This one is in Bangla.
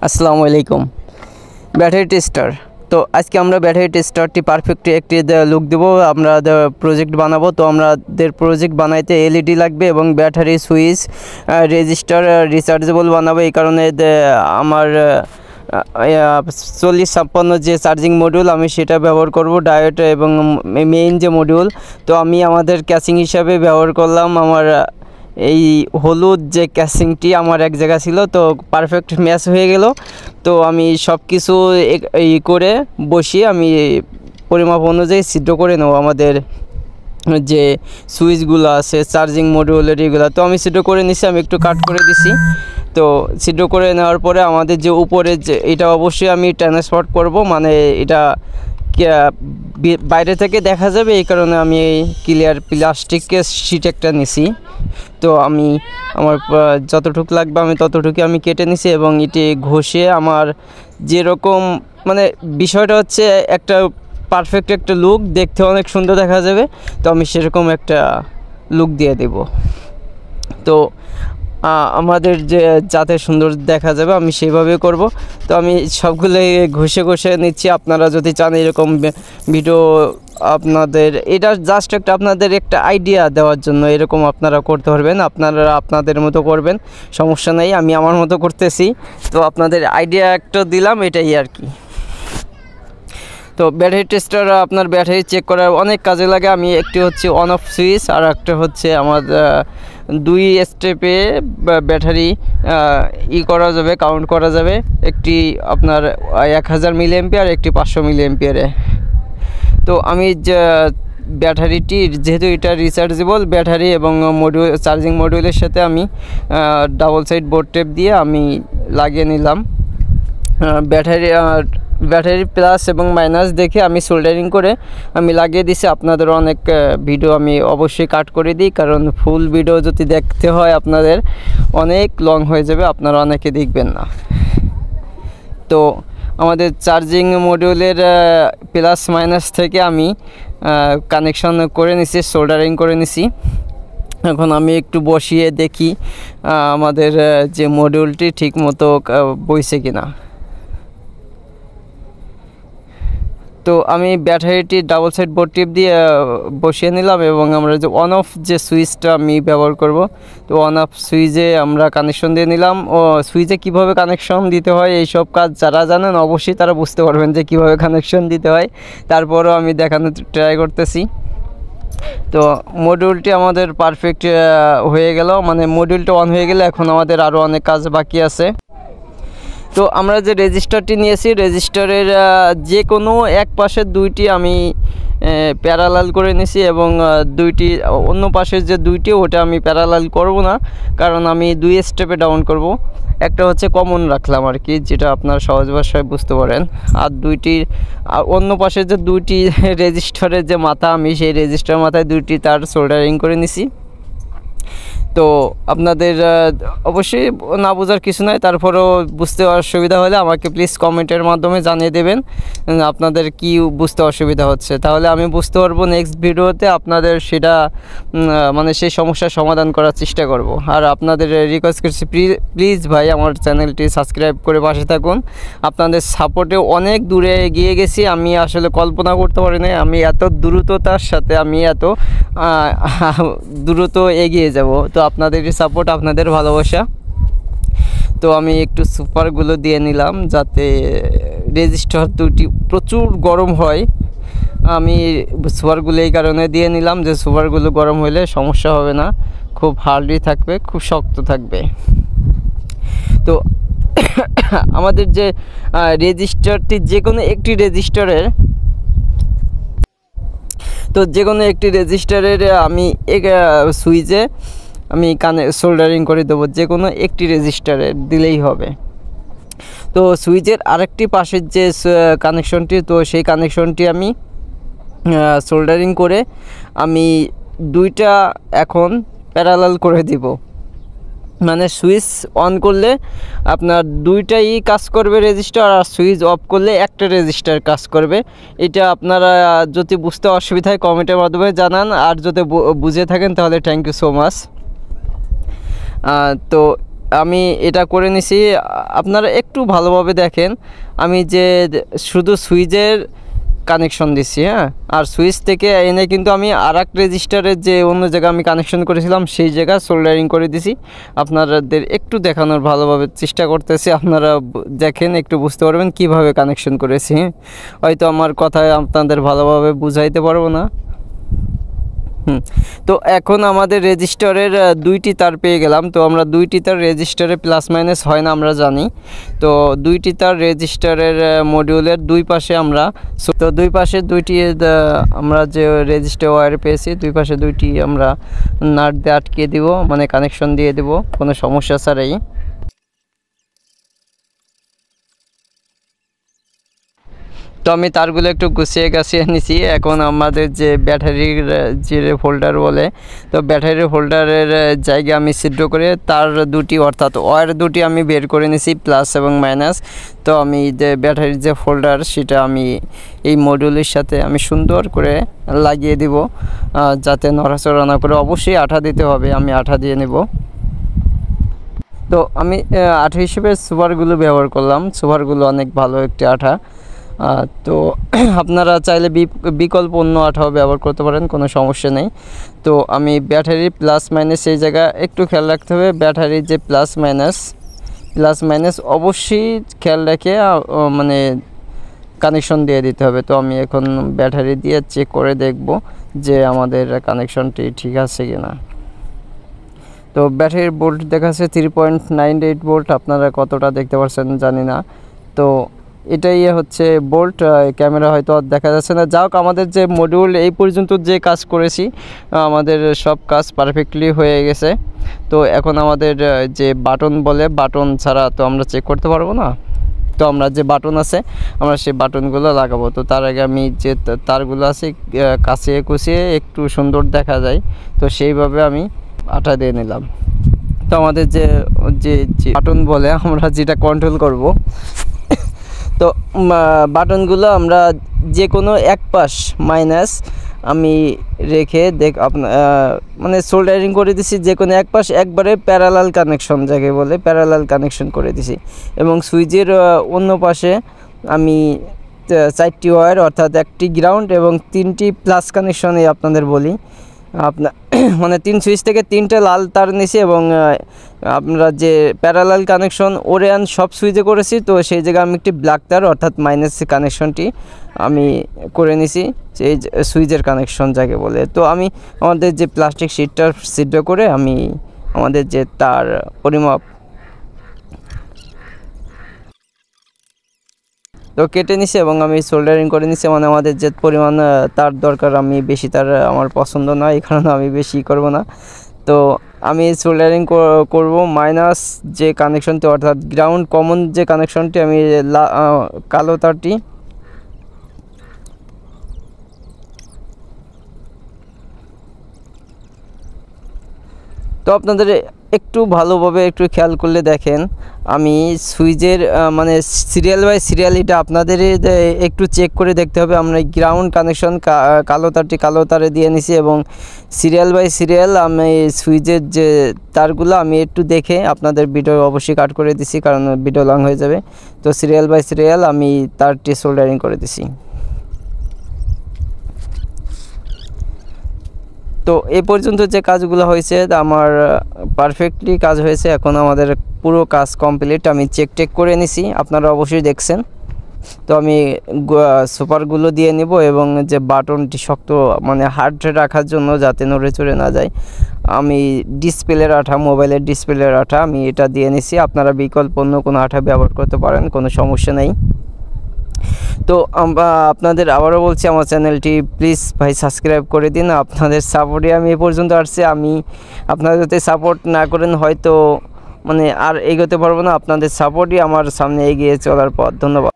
আসসালামু আলাইকুম। Battery tester. তো আজকে আমরা ব্যাটারি টেস্টারটি পারফেক্ট একটি লুক দেবো। আমরা প্রজেক্ট বানাবো। তো আমাদের প্রজেক্ট বানাইতে এলইডি লাগবে এবং ব্যাটারি সুইচ রেজিস্টার রিচার্জেবল বানাবো। এই কারণে আমার 4056 যে চার্জিং মডিউল আমি সেটা ব্যবহার করব, ডায়োড এবং মেইন যে মডিউল। তো আমি আমাদের ক্যাসিং হিসাবে ব্যবহার করলাম আমার এই হলুদ যে ক্যাসিংটি আমার এক জায়গা ছিল, তো পারফেক্ট ম্যাচ হয়ে গেল। তো আমি সব কিছু করে বসিয়ে আমি পরিমাপ অনুযায়ী ছিদ্র করে নেব আমাদের যে সুইচগুলো আছে চার্জিং মডিউলের এগুলো। তো আমি ছিদ্র করে নিছি, আমি একটু কাট করে দিছি। তো ছিদ্র করে নেওয়ার পরে আমাদের যে উপরে যে এটা অবশ্যই আমি ট্রান্সফার করব, মানে এটা বাইরে থেকে দেখা যাবে, এই কারণে আমি এই ক্লিয়ার প্লাস্টিকের শিট একটা নিছি। তো আমি আমার যতটুকু লাগবে আমি ততটুকু আমি কেটে নিছি এবং এটি ঘষে আমার যেরকম মানে বিষয়টা হচ্ছে একটা পারফেক্ট একটা লুক, দেখতে অনেক সুন্দর দেখা যাবে। তো আমি সেরকম একটা লুক দিয়ে দেব। তো আমাদের যে যাতে সুন্দর দেখা যাবে আমি সেইভাবে করব। তো আমি সবগুলো ঘষে নিচ্ছি। আপনারা যদি চান এরকম ভিডিও, আপনাদের এটা জাস্ট একটা আপনাদের একটা আইডিয়া দেওয়ার জন্য এরকম আপনারা করতে পারবেন, আপনারা আপনাদের মতো করবেন, সমস্যা নেই। আমি আমার মতো করতেছি, তো আপনাদের আইডিয়া একটা দিলাম, এটাই আর কি। তো ব্যাটারি টেস্টার আপনার ব্যাটারি চেক করার অনেক কাজে লাগে। আমি একটি হচ্ছে অন অফ সুইচ, আর একটা হচ্ছে আমার 2 স্টেপে ব্যাটারি করা যাবে, কাউন্ট করা যাবে। একটি আপনার 1000 মিলি অ্যাম্পিয়ার, একটি 500 মিলি অ্যাম্পিয়ারে। তো আমি ব্যাটারিটির যেহেতু এটা রিচার্জেবল ব্যাটারি এবং মডিউল চার্জিং মডিউলের সাথে আমি ডাবল সাইড বোর্ড টেপ দিয়ে আমি লাগিয়ে নিলাম। ব্যাটারি প্লাস এবং মাইনাস দেখে আমি সোল্ডারিং করে আমি লাগিয়ে দিছি। আপনাদের অনেক ভিডিও আমি অবশ্যই কাট করে দিই, কারণ ফুল ভিডিও যদি দেখতে হয় আপনাদের অনেক লং হয়ে যাবে, আপনারা অনেকে দেখবেন না। তো আমাদের চার্জিং মডিউলের প্লাস মাইনাস থেকে আমি কানেকশন করে নিছি, সোল্ডারিং করে নিছি। এখন আমি একটু বসিয়ে দেখি আমাদের যে মডিউলটি ঠিক মতো বইছে কিনা। তো আমি ব্যাটারিটি ডাবল সাইড বোর্ড টিপ দিয়ে বসিয়ে নিলাম এবং আমরা যে অন অফ যে সুইচটা আমি ব্যবহার করব, তো অন অফ সুইচে আমরা কানেকশন দিয়ে নিলাম। ও সুইচে কিভাবে কানেকশন দিতে হয় এই সব কাজ যারা জানেন অবশ্যই তারা বুঝতে পারবেন যে কিভাবে কানেকশন দিতে হয়। তারপরেও আমি দেখানোর ট্রাই করতেছি। তো মডিউলটি আমাদের পারফেক্ট হয়ে গেল, মানে মডিউলটা অন হয়ে গেলে এখন আমাদের আরও অনেক কাজ বাকি আছে। তো আমরা যে রেজিস্টারটি নিয়েছি, রেজিস্টারের যে কোনো এক পাশের দুইটি আমি প্যারালাল করে নিয়েছি এবং দুইটি অন্য পাশের যে দুইটি ওটা আমি প্যারালাল করব না, কারণ আমি 2 স্টেপে ডাউন করব। একটা হচ্ছে কমন রাখলাম আর কি, যেটা আপনারা সহজ ভাষায় বুঝতে পারেন। আর অন্য পাশের যে দুইটি রেজিস্টারের যে মাথা, আমি সেই রেজিস্টার মাথায় দুইটি তার সোল্ডারিং করে নিছি। তো আপনাদের অবশ্যই না বোঝার কিছু নয়, তারপরেও বুঝতে অসুবিধা হলে আমাকে প্লিজ কমেন্টের মাধ্যমে জানিয়ে দেবেন আপনাদের কি বুঝতে অসুবিধা হচ্ছে, তাহলে আমি বুঝতে পারবো নেক্সট ভিডিওতে আপনাদের সেটা মানে সেই সমস্যার সমাধান করার চেষ্টা করব। আর আপনাদের রিকোয়েস্ট করছি প্লিজ ভাই আমার চ্যানেলটি সাবস্ক্রাইব করে পাশে থাকুন। আপনাদের সাপোর্টে অনেক দূরে এগিয়ে গেছি, আমি আসলে কল্পনা করতে পারি না আমি এত দ্রুততার সাথে আমি এত দ্রুত এগিয়ে যাব। তো আপনাদের সাপোর্ট, আপনাদের ভালোবাসা। তো আমি একটু সুপারগুলো দিয়ে নিলাম যাতে রেজিস্টার দুটি প্রচুর গরম হয়। আমি সুপারগুলো এই কারণে দিয়ে নিলাম যে সুপারগুলো গরম হলে সমস্যা হবে না, খুব হার্ডলি থাকবে, খুব শক্ত থাকবে। তো আমাদের যে রেজিস্টারটি যে কোনো একটি রেজিস্টারের আমি সুইচে আমি সোল্ডারিং করে দেবো, যে কোনো একটি রেজিস্টারে দিলেই হবে। তো সুইচের আরেকটি পাশের যে কানেকশনটি, তো সেই কানেকশনটি আমি সোল্ডারিং করে আমি দুইটা এখন প্যারালাল করে দিব। মানে সুইচ অন করলে আপনার দুইটাই কাজ করবে রেজিস্টার, আর সুইচ অফ করলে একটা রেজিস্টার কাজ করবে। এটা আপনারা যদি বুঝতে অসুবিধা হয় কমেন্টের মাধ্যমে জানান, আর যদি বুঝে থাকেন তাহলে থ্যাংক ইউ সো মাচ। তো আমি এটা করে নিছি। আপনারা একটু ভালোভাবে দেখেন, আমি যে শুধু সুইচের কানেকশন দিচ্ছি, হ্যাঁ, আর সুইচ থেকে এনে কিন্তু আমি আরেক রেজিস্টারের যে অন্য জায়গায় আমি কানেকশন করেছিলাম সেই জায়গায় সোল্ডারিং করে দিছি। আপনাদের একটু দেখানোর ভালোভাবে চেষ্টা করতেছি, আপনারা দেখেন একটু বুঝতে পারবেন কিভাবে কানেকশন করেছি। হয়তো আমার কথায় আপনাদের ভালোভাবে বুঝাইতে পারবো না। তো এখন আমাদের রেজিস্টারের দুইটি তার পেয়ে গেলাম। তো আমরা দুইটি তার রেজিস্টারে প্লাস মাইনাস হয় না আমরা জানি। তো দুইটি তার রেজিস্টারের মডিউলের দুই পাশে আমরা, তো দুই পাশে দুইটি আমরা যে রেজিস্টার ওয়্যার পেয়েছি দুই পাশে দুইটি আমরা নাট দিয়ে আটকে দিব, মানে কানেকশন দিয়ে দেব কোনো সমস্যা ছাড়াই। তো আমি তারগুলো একটু গুছিয়ে গাছিয়ে নিছি। এখন আমাদের যে ব্যাটারির যে হোল্ডার বলে, তো ব্যাটারির হোল্ডারের জায়গায় আমি ছিদ্র করে তার দুটি অর্থাৎ ওয়্যার দুটি আমি বের করে নিছি, প্লাস এবং মাইনাস। তো আমি যে ব্যাটারির যে হোল্ডার সেটা আমি এই মডিউলের সাথে আমি সুন্দর করে লাগিয়ে দিব, যাতে নড়াচড়া না করে। অবশ্যই আঠা দিতে হবে, আমি আঠা দিয়ে নেব। তো আমি আঠা হিসেবে সুপারগুলো ব্যবহার করলাম। সুপারগুলো অনেক ভালো একটি আঠা। তো আপনারা চাইলে বিকল্প অন্য আঠাও ব্যবহার করতে পারেন, কোনো সমস্যা নেই। তো আমি ব্যাটারির প্লাস মাইনাস এই জায়গা একটু খেয়াল রাখতে হবে। ব্যাটারির যে প্লাস মাইনাস অবশ্যই খেয়াল রেখে মানে কানেকশন দিয়ে দিতে হবে। তো আমি এখন ব্যাটারি দিয়ে চেক করে দেখব যে আমাদের কানেকশনটি ঠিক আছে কি না। তো ব্যাটারির ভোল্ট দেখাচ্ছে 3.98 ভোল্ট। আপনারা কতটা দেখতে পাচ্ছেন জানি না। তো এটাই হচ্ছে বোল্ট, ক্যামেরা হয়তো দেখা যাচ্ছে না। যাক, আমাদের যে মডিউল এই পর্যন্ত যে কাজ করেছি আমাদের সব কাজ পারফেক্টলি হয়ে গেছে। তো এখন আমাদের যে বাটন বলে, বাটন ছাড়া তো আমরা চেক করতে পারবো না। তো আমরা যে বাটন আছে আমরা সেই বাটনগুলো লাগাবো। তো তার আগে আমি যে তারগুলো আছে কাছিয়ে কুচিয়ে একটু সুন্দর দেখা যায়, তো সেইভাবে আমি আঠা দিয়ে নিলাম। তো আমাদের যে বাটন বলে আমরা যেটা কন্ট্রোল করব, তো বাটনগুলো আমরা যে কোনো এক পাশ মাইনাস আমি রেখে মানে সোল্ডারিং করে দিছি। যে কোনো এক পাশ একবারে প্যারালাল কানেকশন যাকে বলে প্যারালাল কানেকশন করে দিছি। এবং সুইচের অন্য পাশে আমি 4টি ওয়্যার অর্থাৎ একটি গ্রাউন্ড এবং 3টি প্লাস কানেকশনে আপনাদের বলি, আপনার মানে 3 সুইচ থেকে 3টে লাল তার নিছি এবং আমরা যে প্যারালাল কানেকশন ওরিয়ান সব সুইচে করেছি। তো সেই জায়গায় আমি একটি ব্ল্যাক তার অর্থাৎ মাইনাস কানেকশনটি আমি করে নিছি, সেই সুইচের কানেকশন যাকে বলে। তো আমি আমাদের যে প্লাস্টিক শিটটা ছিদ্র করে আমি আমাদের যে তার পরিমাপ তো কেটে নিছি এবং আমি সোল্ডারিং করে নিছি। মানে আমাদের যে পরিমাণ তার দরকার, আমি বেশি তার আমার পছন্দ নয়, এই কারণে আমি বেশি করব না। তো আমি সোল্ডারিং করব মাইনাস যে কানেকশনটি অর্থাৎ গ্রাউন্ড কমন যে কানেকশনটি আমি কালো তারটি তো আপনাদের একটু ভালোভাবে একটু খেয়াল করলে দেখেন আমি সুইচের মানে সিরিয়াল বাই সিরিয়াল এটা আপনাদের একটু চেক করে দেখতে হবে। আমরা গ্রাউন্ড কানেকশন কালো তারটি কালো তারে দিয়ে নিছি এবং সিরিয়াল বাই সিরিয়াল আমি সুইচের যে তারগুলো আমি একটু দেখে আপনাদের ভিডিও অবশ্যই কাট করে দিছি, কারণ ভিডিও লং হয়ে যাবে। তো সিরিয়াল বাই সিরিয়াল আমি তারটি সোল্ডারিং করে দিছি। তো এই পর্যন্ত যে কাজগুলো হয়েছে আমার পারফেক্টলি কাজ হয়েছে। এখন আমাদের পুরো কাজ কমপ্লিট, আমি চেক করে নিছি, আপনারা অবশ্যই দেখছেন। তো আমি সুপারগুলো দিয়ে নিব এবং যে বাটনটি শক্ত মানে হার্ড রাখার জন্য যাতে নড়ে চড়ে না যায় আমি ডিসপ্লের আঠা, মোবাইলের ডিসপ্লের আঠা আমি এটা দিয়ে নিছি। আপনারা বিকল্প অন্য কোনো আঠা ব্যবহার করতে পারেন, কোনো সমস্যা নেই। তো আপনাদের আবারও বলছি আমার চ্যানেলটি প্লিজ ভাই সাবস্ক্রাইব করে দিন। আপনাদের সাপোর্টে আমি এ পর্যন্ত আসছি। আমি আপনারা যদি সাপোর্ট না করেন হয়তো মানে আর এগোতে পারবো না। আপনাদের সাপোর্টই আমার সামনে এগিয়ে চলার পথ। ধন্যবাদ।